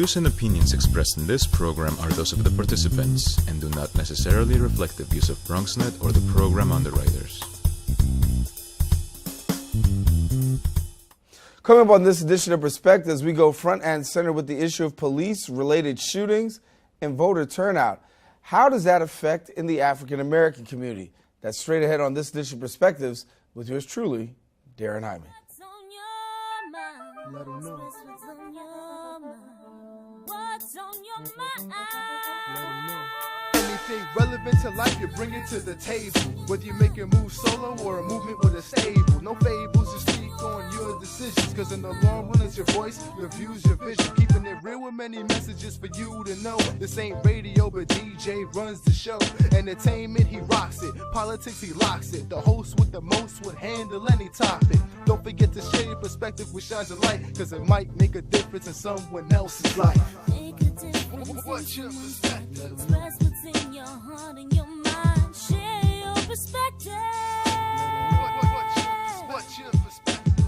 views and opinions expressed in this program are those of the participants and do not necessarily reflect the views of BronxNet or the program underwriters. Coming up on this edition of Perspectives, we go front and center with the issue of police-related shootings and voter turnout. How does that affect in the African-American community? That's straight ahead on this edition of Perspectives with yours truly, Darren Hyman. Let them know. What's on your mind? Let them know. Anything relevant to life, you bring it to the table. Whether you make a move solo or a movement with a stable. No fables, just speak on your decisions. Cause in the long run, it's your voice, your views, your vision. Keeping it real with many messages for you to know. This ain't radio, but DJ runs the show. Entertainment, he rocks it. Politics, he locks it. The host with the most would handle any topic. Don't forget to share your perspective with shines of light. Cause it might make a difference in someone else's life. Make a difference. What's your perspective? Express what's in your heart and your mind. Share your perspective. What's your perspective?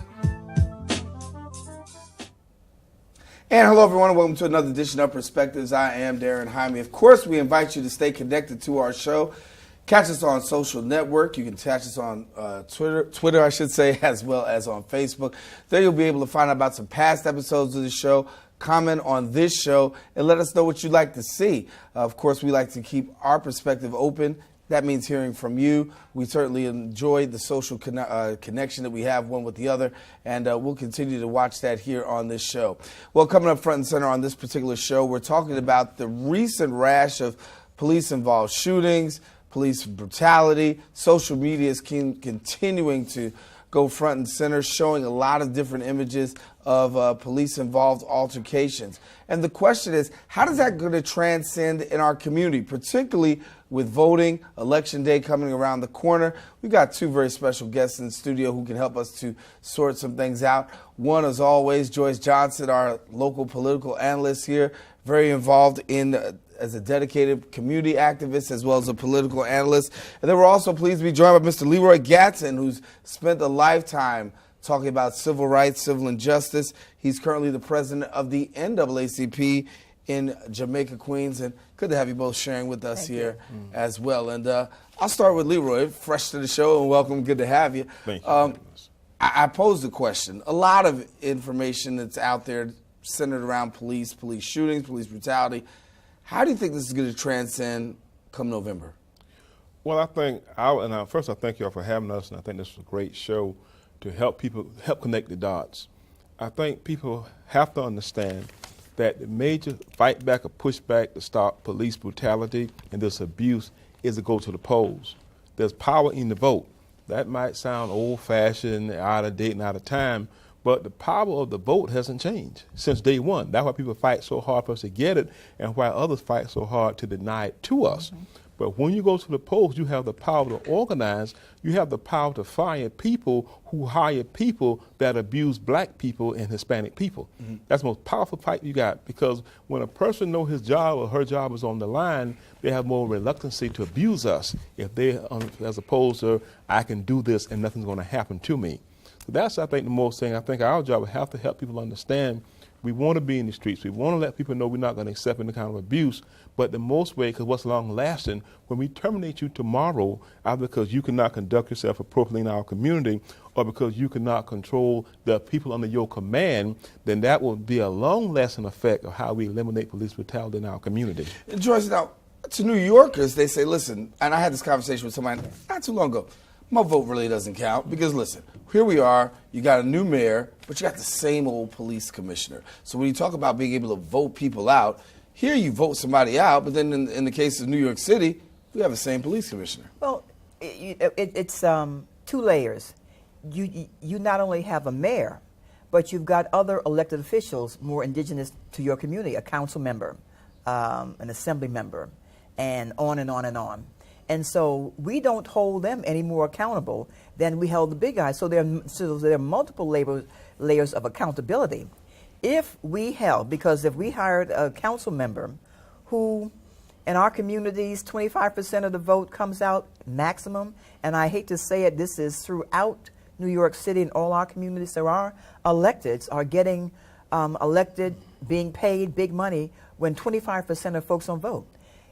And hello, everyone, and welcome to another edition of Perspectives. I am Darren Hyman. Of course, we invite you to stay connected to our show. Catch us on social network. You can catch us on Twitter, I should say, as well as on Facebook. There you'll be able to find out about some past episodes of the show, comment on this show, and let us know what you'd like to see. Of course, we like to keep our perspective open. That means hearing from you. We certainly enjoy the social connection that we have one with the other, and we'll continue to watch that here on this show. Well, coming up front and center on this particular show, we're talking about the recent rash of police-involved shootings, police brutality. Social media is continuing to go front and center, showing a lot of different images of police-involved altercations. And the question is, how does that going to transcend in our community, particularly with voting, Election Day coming around the corner? We've got two very special guests in the studio who can help us to sort some things out. One, as always, Joyce Johnson, our local political analyst here, very involved in as a dedicated community activist as well as a political analyst. And then we're also pleased to be joined by Mr. Leroy Gatson, who's spent a lifetime talking about civil rights, civil injustice. He's currently the president of the NAACP in Jamaica, Queens. And good to have you both sharing with us here as well. And I'll start with Leroy, fresh to the show, and welcome. Good to have you. Thank you. I posed a question. A lot of information that's out there centered around police shootings, police brutality. How do you think this is going to transcend come November? Well, I think, first I thank you all for having us, and I think this is a great show to help people, help connect the dots. I think people have to understand that the major fight back or pushback to stop police brutality and this abuse is to go to the polls. There's power in the vote. That might sound old-fashioned, out of date and out of time, but the power of the vote hasn't changed since day one. That's why people fight so hard for us to get it and why others fight so hard to deny it to us. But when you go to the polls, you have the power to organize. You have the power to fire people who hire people that abuse black people and Hispanic people. That's the most powerful fight you got, because when a person knows his job or her job is on the line, they have more reluctancy to abuse us if they, as opposed to, I can do this and nothing's going to happen to me. So that's, I think, the most thing. I think our job will have to help people understand we want to be in the streets. We want to let people know we're not going to accept any kind of abuse. But the most way, because what's long-lasting, when we terminate you tomorrow, either because you cannot conduct yourself appropriately in our community or because you cannot control the people under your command, then that will be a long-lasting effect of how we eliminate police brutality in our community. And Joyce, now, to New Yorkers, they say, listen, and I had this conversation with somebody not too long ago, my vote really doesn't count because, listen, here we are, you got a new mayor, but you got the same old police commissioner. So when you talk about being able to vote people out, here you vote somebody out, but then in the case of New York City, we have the same police commissioner. Well, it's two layers. You not only have a mayor, but you've got other elected officials more indigenous to your community, a council member, an assembly member, and on and on and on. And so we don't hold them any more accountable than we held the big guys. So there are multiple layers of accountability. If we held, because if we hired a council member who, in our communities, 25% of the vote comes out maximum, and I hate to say it, this is throughout New York City and all our communities, there are electeds are getting elected being paid big money when 25% of folks don't vote.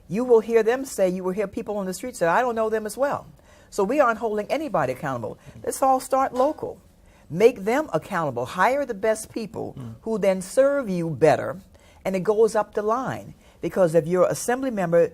You will hear them say, you will hear people on the street say, I don't know them as well. So we aren't holding anybody accountable. Let's all start local. Make them accountable. Hire the best people who then serve you better, and it goes up the line. Because if you're assembly member,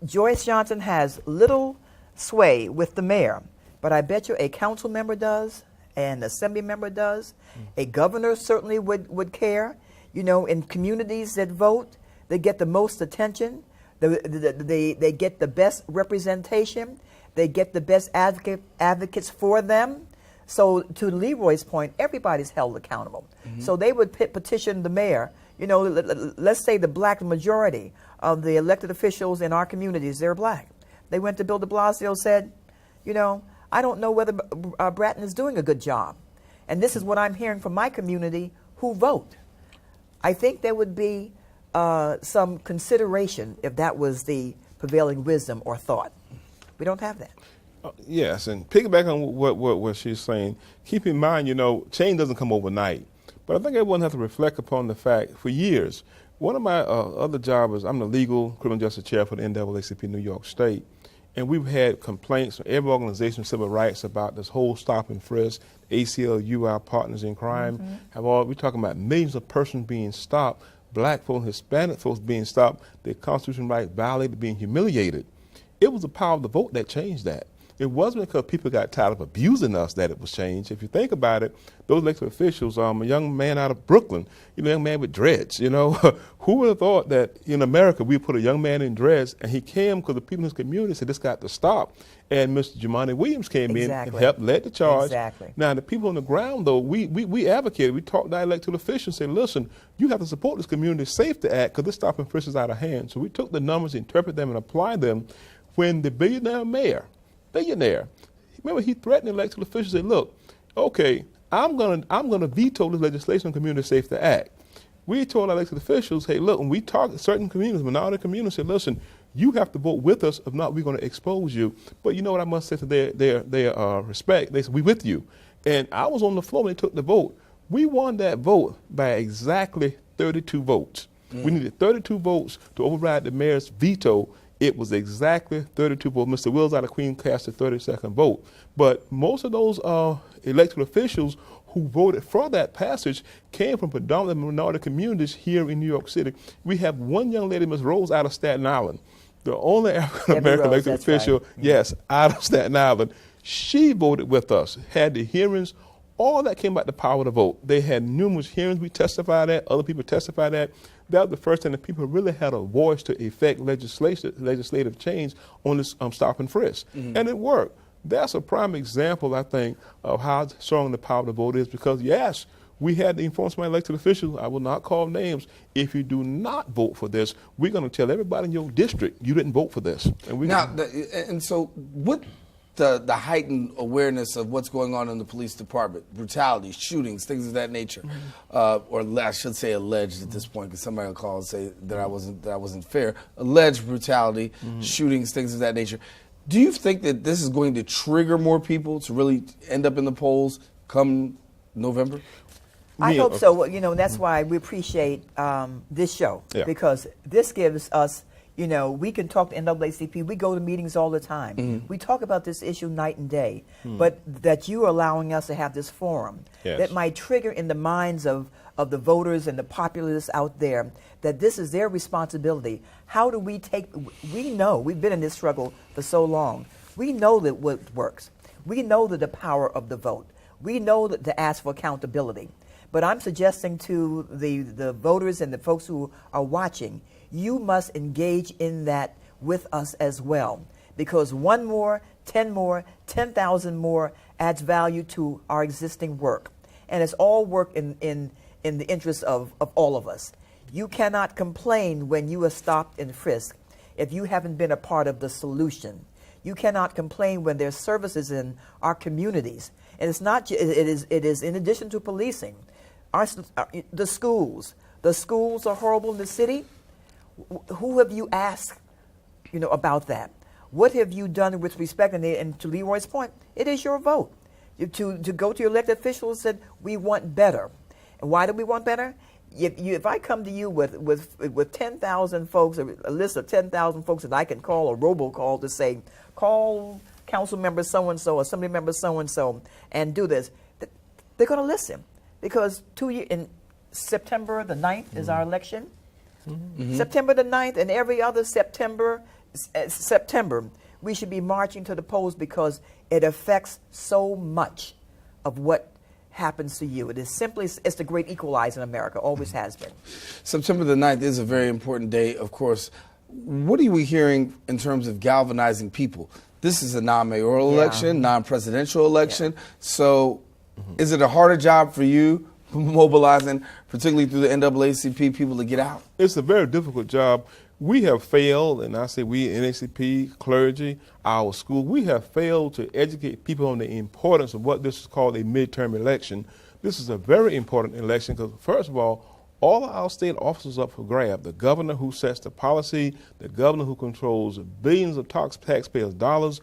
Joyce Johnson has little sway with the mayor, but I bet you a council member does, an assembly member does, a governor certainly would care. You know, in communities that vote, they get the most attention, they get the best representation, they get the best advocates for them. So to Leroy's point, everybody's held accountable. So they would petition the mayor. You know, let's say the black majority of the elected officials in our communities, they're black. They went to Bill de Blasio, said, you know, I don't know whether Bratton is doing a good job. And this is what I'm hearing from my community who vote. I think there would be some consideration if that was the prevailing wisdom or thought. We don't have that. Yes, and piggyback on what she's saying, keep in mind, you know, change doesn't come overnight. But I think everyone has to reflect upon the fact, for years, one of my other jobs is I'm the legal criminal justice chair for the NAACP New York State. And we've had complaints from every organization, civil rights, about this whole stop and frisk. ACLU, our partners in crime, we're talking about millions of persons being stopped, black folks, Hispanic folks being stopped, their constitutional rights violated, being humiliated. It was the power of the vote that changed that. It wasn't because people got tired of abusing us that it was changed. If you think about it, those elected officials, a young man out of Brooklyn, a young man with dreads, who would have thought that in America we put a young man in dreads, and he came because the people in his community said this got to stop. And Mr. Jumaane Williams came in and helped led the charge. Exactly. Now, the people on the ground, though, we advocated. We talked to our elected officials and said, listen, you have to support this Community Safety Act because this stop and frisk is out of hand. So we took the numbers, interpret them, and apply them. When the billionaire, remember, he threatened elected officials and said, look, okay, I'm gonna veto this legislation on Community Safety Act. We told our elected officials, hey, look, when we target certain communities, minority communities, said, listen, you have to vote with us, if not, we're going to expose you. But you know what I must say to their respect? They said, we with you. And I was on the floor when they took the vote. We won that vote by exactly 32 votes. We needed 32 votes to override the mayor's veto. It was exactly 32 votes. Mr. Wills out of Queen cast a 32nd vote. But most of those elected officials who voted for that passage came from predominantly minority communities here in New York City. We have one young lady, Ms. Rose, out of Staten Island, the only African-American elected official, right. Out of Staten Island. She voted with us, had the hearings. All that came about the power of the vote. They had numerous hearings we testified at, other people testified at. That was the first time that people really had a voice to effect legislative change on this stop and frisk. And it worked. That's a prime example, I think, of how strong the power of the vote is because, yes, we had to inform my elected officials, I will not call names, if you do not vote for this, we're going to tell everybody in your district you didn't vote for this. And so what the heightened awareness of what's going on in the police department, brutality, shootings, things of that nature, or I should say alleged at this point, because somebody will call and say that I wasn't fair. Alleged brutality, shootings, things of that nature. Do you think that this is going to trigger more people to really end up in the polls come November? I hope so. That's why we appreciate this show, because this gives us, we can talk to NAACP. We go to meetings all the time. We talk about this issue night and day, but that you are allowing us to have this forum that might trigger in the minds of the voters and the populace out there that this is their responsibility. How do we we know, we've been in this struggle for so long. We know that what works. We know that the power of the vote. We know that to ask for accountability. But I'm suggesting to the voters and the folks who are watching, you must engage in that with us as well. Because 1 more, 10 more, 10,000 more adds value to our existing work. And it's all work in the interest of all of us. You cannot complain when you are stopped and frisked if you haven't been a part of the solution. You cannot complain when there's services in our communities. And it's not, it is in addition to policing. The schools are horrible in the city. Who have you asked, about that? What have you done with respect? And to Leroy's point, it is your vote. To go to your elected officials and said, we want better. And why do we want better? if I come to you with 10,000 folks, or a list of 10,000 folks that I can call a robocall to say, call council member so-and-so, assembly member so-and-so, and do this, they're going to listen. Because in September the 9th is our election. September the 9th and every other September, we should be marching to the polls because it affects so much of what happens to you. It's the great equalizer in America, always has been. September the 9th is a very important day, of course. What are we hearing in terms of galvanizing people? This is a non-mayoral election, non-presidential election. So is it a harder job for you mobilizing, particularly through the NAACP, people to get out? It's a very difficult job. We have failed, and I say we, NAACP, clergy, our school, we have failed to educate people on the importance of what this is called a midterm election. This is a very important election because, first of all of our state officers up for grab. The governor who sets the policy, the governor who controls billions of taxpayers' dollars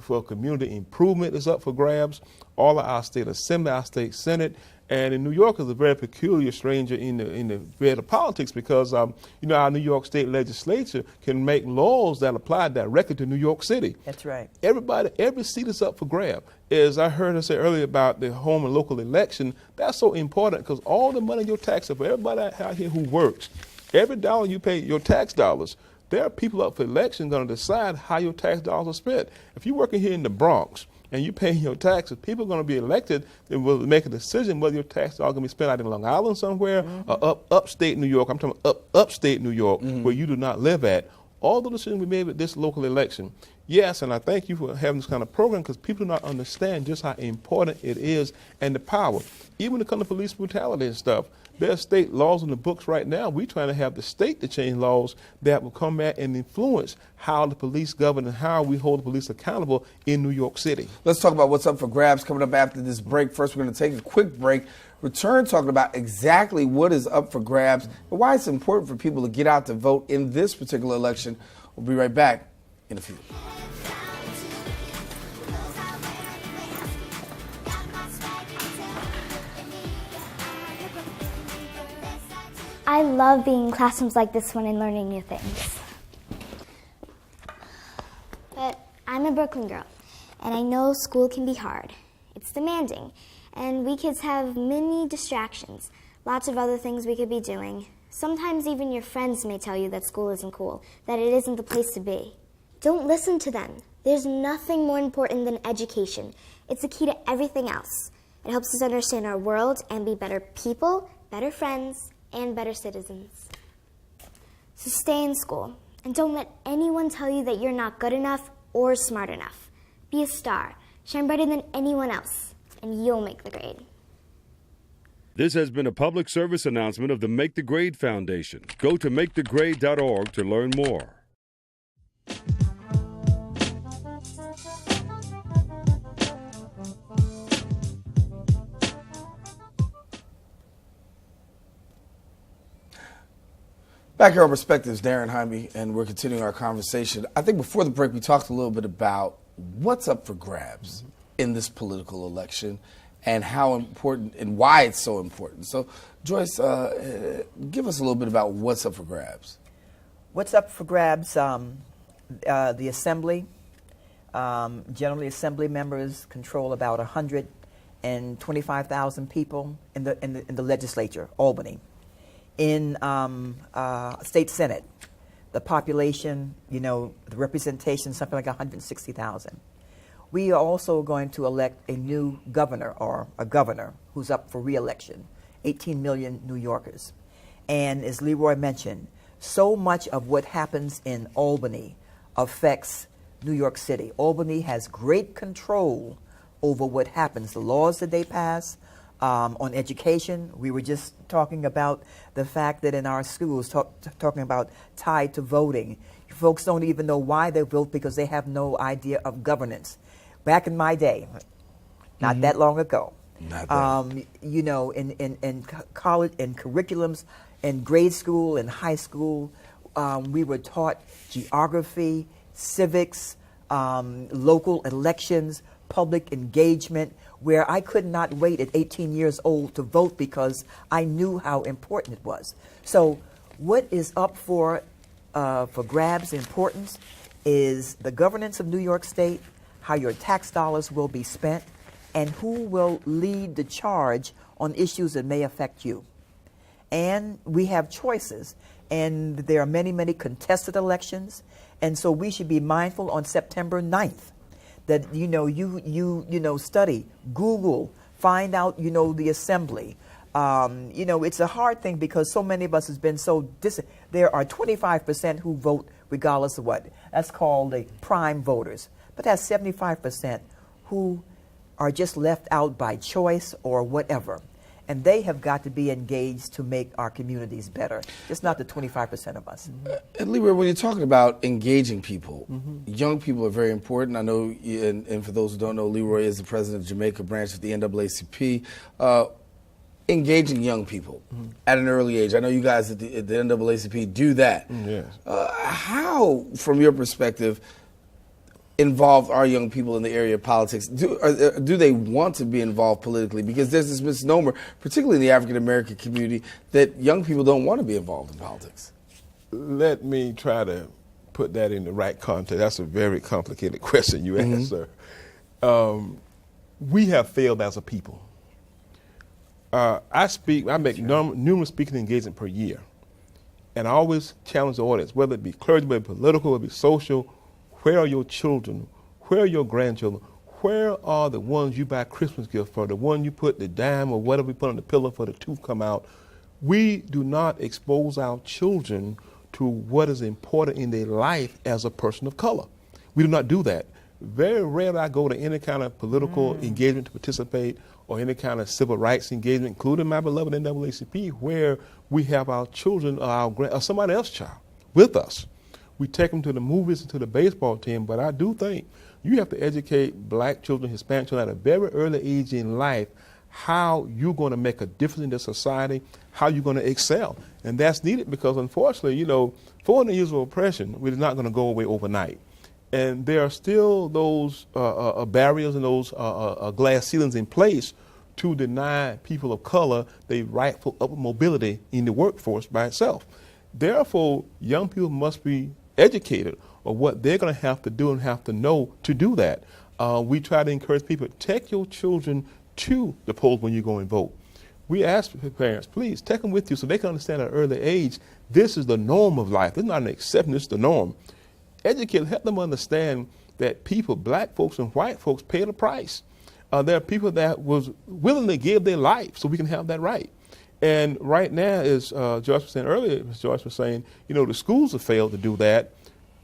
for community improvement is up for grabs. All of our state assembly, our state senate, and in New York is a very peculiar stranger in the field of politics because our New York State legislature can make laws that apply directly to New York City. That's right. Every seat is up for grab. As I heard her say earlier about the home and local election, that's so important because all the money in your tax, for everybody out here who works, every dollar you pay, your tax dollars, there are people up for election going to decide how your tax dollars are spent. If you're working here in the Bronx, and you pay your taxes, people are going to be elected and will make a decision whether your taxes are going to be spent out in Long Island somewhere or upstate New York. I'm talking about upstate New York where you do not live at. All the decisions we made with this local election. Yes, and I thank you for having this kind of program because people do not understand just how important it is and the power. Even when it comes to police brutality and stuff, there are state laws in the books right now. We're trying to have the state to change laws that will come back and influence how the police govern and how we hold the police accountable in New York City. Let's talk about what's up for grabs coming up after this break. First, we're going to take a quick break, return talking about exactly what is up for grabs and why it's important for people to get out to vote in this particular election. We'll be right back in a few. I love being in classrooms like this one and learning new things. But I'm a Brooklyn girl, and I know school can be hard. It's demanding, and we kids have many distractions, lots of other things we could be doing. Sometimes even your friends may tell you that school isn't cool, that it isn't the place to be. Don't listen to them. There's nothing more important than education. It's the key to everything else. It helps us understand our world and be better people, better friends, and better citizens. So stay in school, and don't let anyone tell you that you're not good enough or smart enough. Be a star, shine brighter than anyone else, and you'll make the grade. This has been a public service announcement of the Make the Grade Foundation. Go to makethegrade.org to learn more. Back here on Perspectives, Darren Jaime, and we're continuing our conversation. I think before the break, we talked a little bit about what's up for grabs in this political election and how important and why it's so important. So, Joyce, give us a little bit about what's up for grabs. What's up for grabs? The Assembly. Generally, Assembly members control about 125,000 people in the legislature, Albany. In state senate, the population, the representation, something like 160,000. We are also going to elect a new governor or a governor who's up for re-election, 18 million New Yorkers. And as Leroy mentioned, so much of what happens in Albany affects New York City. Albany has great control over what happens, the laws that they pass. On education, we were just talking about the fact that in our schools, talking about tied to voting, folks don't even know why they vote because they have no idea of governance. Back in my day, not that long ago, in college, in curriculums, in grade school, in high school, we were taught geography, civics, local elections, public engagement where I could not wait at 18 years old to vote because I knew how important it was. So what is up for grabs importance is the governance of New York State, how your tax dollars will be spent, and who will lead the charge on issues that may affect you. And we have choices, and there are many, many contested elections, and so we should be mindful on September 9th that you study, Google, find out the assembly. It's a hard thing because so many of us has been so there are 25% who vote regardless of what. That's called the prime voters. But that's 75% who are just left out by choice or whatever. And they have got to be engaged to make our communities better. It's not the 25% of us. And Leroy, when you're talking about engaging people, young people are very important. I know, and for those who don't know, Leroy is the president of Jamaica branch of the NAACP. Engaging young people at an early age. I know you guys at the NAACP do that. Yes. How, from your perspective, involved are young people in the area of politics? Do they want to be involved politically? Because there's this misnomer, particularly in the African American community, that young people don't want to be involved in politics. Let me try to put that in the right context. That's a very complicated question you asked, sir. We have failed as a people. I make numerous speaking engagements per year, and I always challenge the audience, whether it be clergy, whether it be political, whether it be social. Where are your children? Where are your grandchildren? Where are the ones you buy Christmas gifts for? The one you put the dime or whatever we put on the pillow for the tooth come out? We do not expose our children to what is important in their life as a person of color. We do not do that. Very rarely I go to any kind of political engagement to participate or any kind of civil rights engagement, including my beloved NAACP, where we have our children or somebody else's child with us. We take them to the movies and to the baseball team, but I do think you have to educate black children, Hispanic children at a very early age in life how you're going to make a difference in the society, how you're going to excel. And that's needed because, unfortunately, 400 years of oppression is not going to go away overnight. And there are still those barriers and those glass ceilings in place to deny people of color their rightful upward mobility in the workforce by itself. Therefore, young people must be educated on what they're going to have to do and have to know to do that. We try to encourage people, take your children to the polls when you go and vote. We ask parents, please take them with you so they can understand at an early age, this is the norm of life. It's not an exception, it's the norm. Educate, help them understand that people, black folks and white folks, pay the price. There are people that was willing to give their life so we can have that right. And right now, as Joyce was saying earlier, Ms. Joyce was saying, the schools have failed to do that.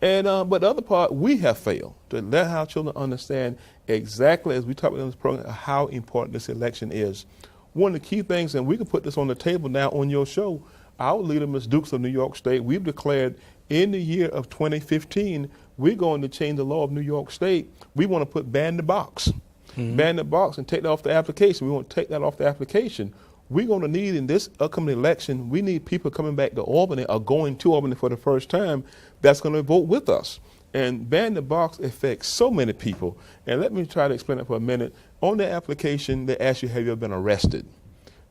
And but the other part, we have failed to let our children understand exactly, as we talk about in this program, how important this election is. One of the key things, and we can put this on the table now on your show, our leader, Ms. Dukes of New York State, we've declared in the year of 2015, we're going to change the law of New York State. We want to put ban the box. Ban the box and take that off the application. We want to take that off the application. We're going to need, in this upcoming election, we need people coming back to Albany or going to Albany for the first time that's going to vote with us. And ban the box affects so many people. And let me try to explain that for a minute. On the application, they ask you, have you ever been arrested?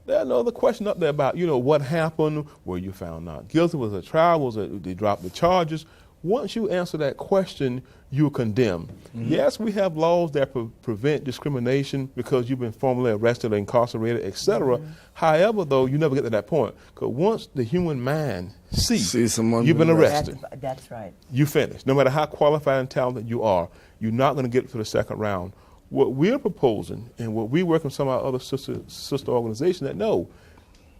There's another question up there about, what happened, were you found not guilty, was it a trial, they dropped the charges? Once you answer that question, you're condemned. Yes, we have laws that prevent discrimination because you've been formally arrested or incarcerated, etc. However, though, you never get to that point. Because once the human mind sees someone you've been arrested, that's right. You finish. No matter how qualified and talented you are, you're not going to get to the second round. What we're proposing and what we work with some of our other sister organizations that no,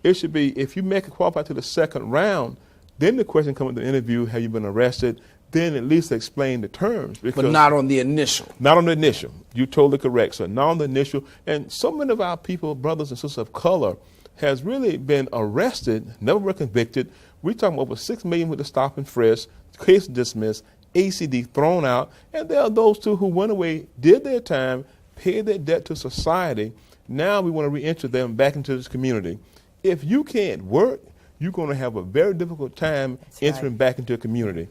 it should be if you make it qualify to the second round, then the question comes in the interview, have you been arrested? Then at least explain the terms. But not on the initial. Not on the initial. You're totally correct, sir. Not on the initial. And so many of our people, brothers and sisters of color, has really been arrested, never were convicted. We're talking over 6 million with the stop and frisk, case dismissed, ACD thrown out, and there are those too who went away, did their time, paid their debt to society. Now we want to reenter them back into this community. If you can't work, you're going to have a very difficult time entering back into a community.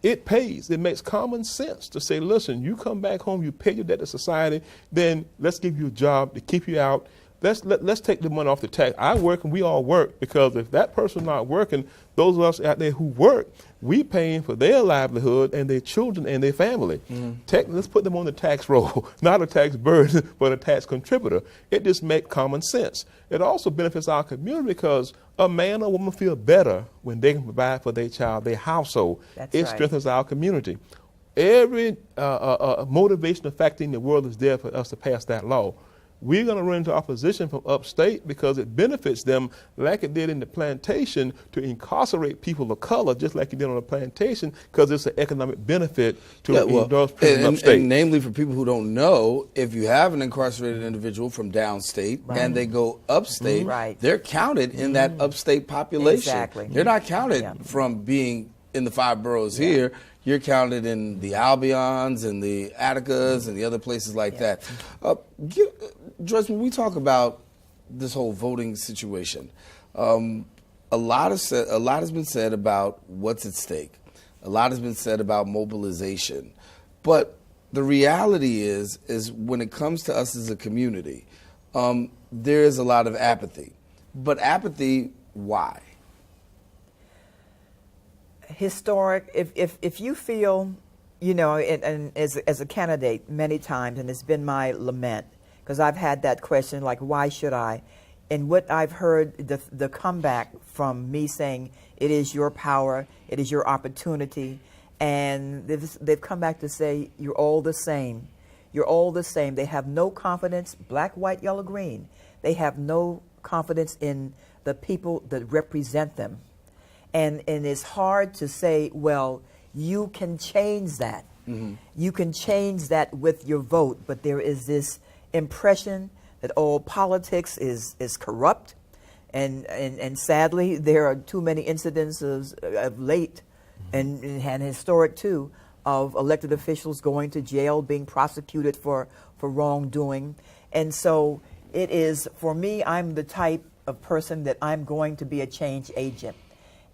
it pays. It makes common sense to say, listen, you come back home, you pay your debt to society, then let's give you a job to keep you out. Let's take the money off the tax. I work and we all work, because if that person's not working, those of us out there who work, we paying for their livelihood and their children and their family. Let's put them on the tax roll, not a tax burden, but a tax contributor. It just makes common sense. It also benefits our community, because a man or woman feel better when they can provide for their child, their household. It strengthens our community. Every motivational factor in the world is there for us to pass that law. We're going to run into opposition from upstate because it benefits them, like it did in the plantation, to incarcerate people of color, just like it did on the plantation, because it's an economic benefit to those people upstate. And namely, for people who don't know, if you have an incarcerated individual from downstate and they go upstate, they're counted in that upstate population. Exactly. They're not counted from being in the 5 boroughs here. You're counted in the Albions and the Atticas and the other places like that. Joyce, when we talk about this whole voting situation, a lot has been said about what's at stake. A lot has been said about mobilization. But the reality is when it comes to us as a community, there is a lot of apathy. But apathy, why? Historic, if you feel, and as a candidate many times, and it's been my lament, because I've had that question, like, why should I? And what I've heard, the comeback from me saying, it is your power, it is your opportunity, and they've come back to say, you're all the same. You're all the same. They have no confidence, black, white, yellow, green. They have no confidence in the people that represent them. And it's hard to say, well, you can change that. You can change that with your vote, but there is this impression that all politics is corrupt, and sadly there are too many incidences of late and historic too of elected officials going to jail, being prosecuted for wrongdoing. And so it is, for me, I'm the type of person that I'm going to be a change agent.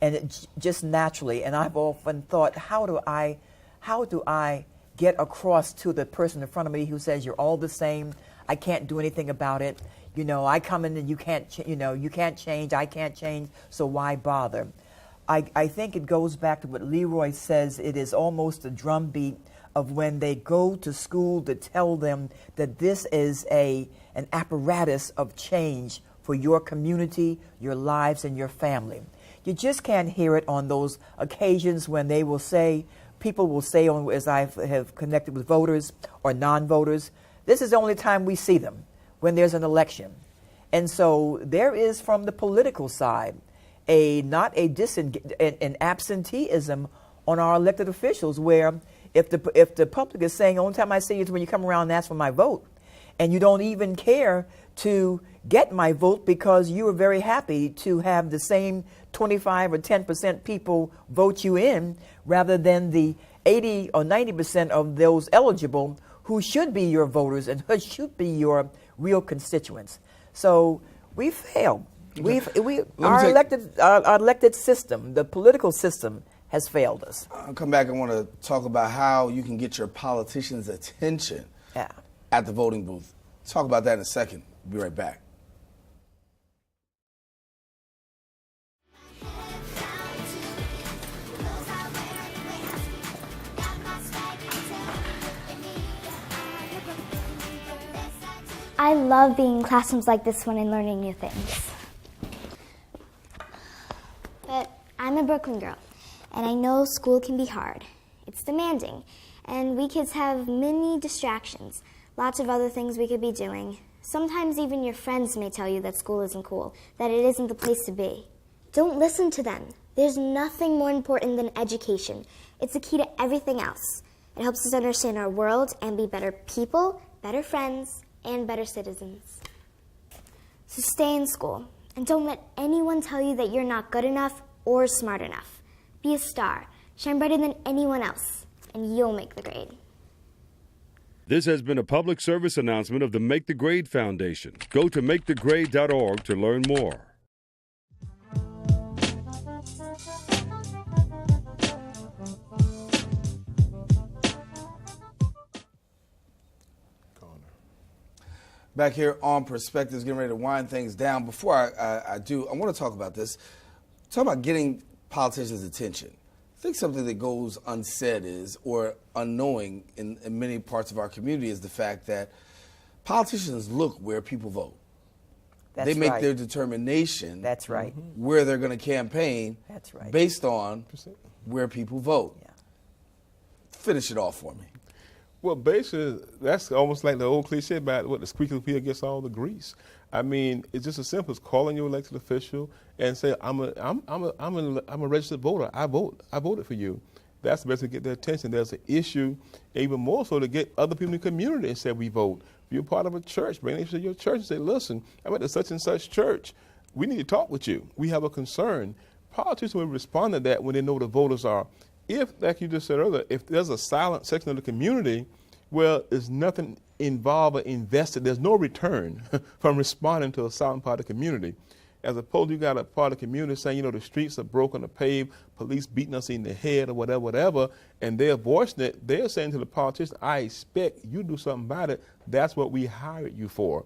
And it just naturally, and I've often thought, how do I get across to the person in front of me who says, you're all the same, I can't do anything about it, I come in and you can't change, I can't change, so why bother? I think it goes back to what Leroy says. It is almost a drumbeat of when they go to school to tell them that this is an apparatus of change for your community, your lives, and your family. You just can't hear it on those occasions when they will say, people will say, as I have connected with voters or non-voters, this is the only time we see them, when there's an election. And so there is, from the political side, an absenteeism on our elected officials, where if the public is saying, the only time I see you is when you come around and ask for my vote, and you don't even care to get my vote because you are very happy to have the same 25 or 10% people vote you in, rather than the 80 or 90% of those eligible who should be your voters and who should be your real constituents. So we failed. Our elected system, the political system, has failed us. I'll come back. I want to talk about how you can get your politicians' attention at the voting booth. Talk about that in a second. We'll be right back. I love being in classrooms like this one and learning new things. But I'm a Brooklyn girl, and I know school can be hard. It's demanding, and we kids have many distractions, lots of other things we could be doing. Sometimes even your friends may tell you that school isn't cool, that it isn't the place to be. Don't listen to them. There's nothing more important than education. It's the key to everything else. It helps us understand our world and be better people, better friends, and better citizens. So stay in school, and don't let anyone tell you that you're not good enough or smart enough. Be a star, shine brighter than anyone else, and you'll make the grade. This has been a public service announcement of the Make the Grade Foundation. Go to makethegrade.org to learn more. Back here on Perspectives, getting ready to wind things down. Before I do, I want to talk about this. Talk about getting politicians' attention. I think something that goes unsaid is, or unknowing in many parts of our community, is the fact that politicians look where people vote. That's they make right. their determination. That's right. Where they're going to campaign. That's right. Based on where people vote. Yeah. Finish it off for me. Well, basically, that's almost like the old cliche about what the squeaky wheel gets all the grease. I mean, it's just as simple as calling your elected official and say, I'm a registered voter. I voted for you. That's the best way to get their attention. There's an issue, even more so, to get other people in the community and say we vote. If you're part of a church, bring them to your church and say, listen, I went to such and such church. We need to talk with you. We have a concern. Politicians will respond to that when they know the voters are. If, like you just said earlier, if there's a silent section of the community, well, there's nothing involved or invested. There's no return from responding to a silent part of the community. As opposed to you got a part of the community saying, you know, the streets are broken or paved, police beating us in the head or whatever, and they're voicing it. They're saying to the politician, I expect you to do something about it. That's what we hired you for.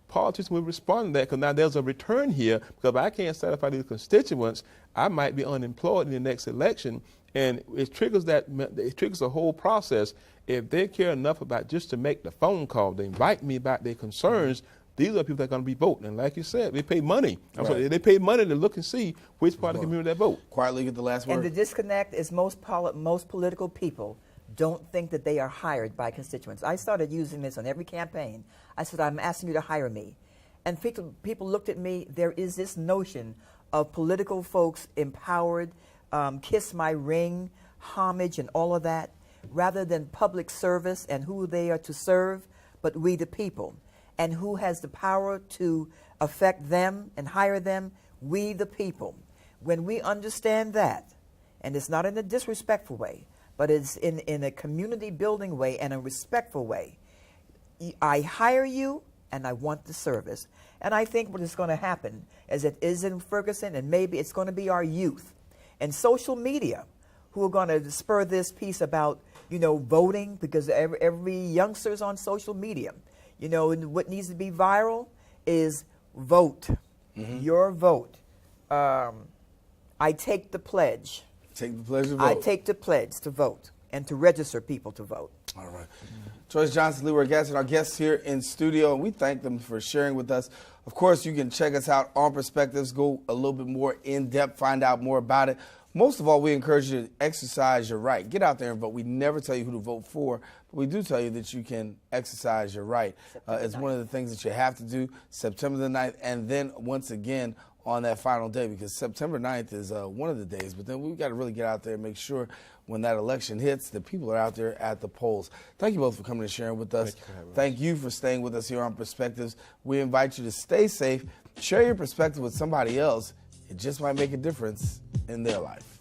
Politicians will respond to that because now there's a return here, because if I can't satisfy these constituents, I might be unemployed in the next election. And it triggers the whole process. If they care enough about just to make the phone call, they invite me about their concerns, these are people that are going to be voting. And like you said, they pay money. Right. They pay money to look and see which part of the community they vote. Quietly get the last word. And the disconnect is most political people don't think that they are hired by constituents. I started using this on every campaign. I said, I'm asking you to hire me. And people looked at me. There is this notion of political folks empowered, kiss my ring, homage, and all of that, rather than public service and who they are to serve, but we the people. And who has the power to affect them and hire them? We the people. When we understand that, and it's not in a disrespectful way, but it's in a community building way and a respectful way, I hire you and I want the service. And I think what is going to happen is it is in Ferguson, and maybe it's going to be our youth and social media who are going to spur this piece about, you know, voting, because every youngster's on social media. You know, and what needs to be viral is vote. Your vote. I take the pledge. Take the pledge to vote. I take the pledge to vote and to register people to vote. All right. Joyce Johnson, Leroy Gaston, our guests here in studio, and we thank them for sharing with us. Of course, you can check us out on Perspectives, go a little bit more in depth, find out more about it. Most of all, we encourage you to exercise your right. Get out there and vote. We never tell you who to vote for, but we do tell you that you can exercise your right. It's one of the things that you have to do September the 9th, and then once again on that final day, because September 9th is one of the days, but then we've got to really get out there and make sure when that election hits that people are out there at the polls. Thank you both for coming and sharing with us. Thank you for staying with us here on Perspectives. We invite you to stay safe, share your perspective with somebody else. It just might make a difference in their life.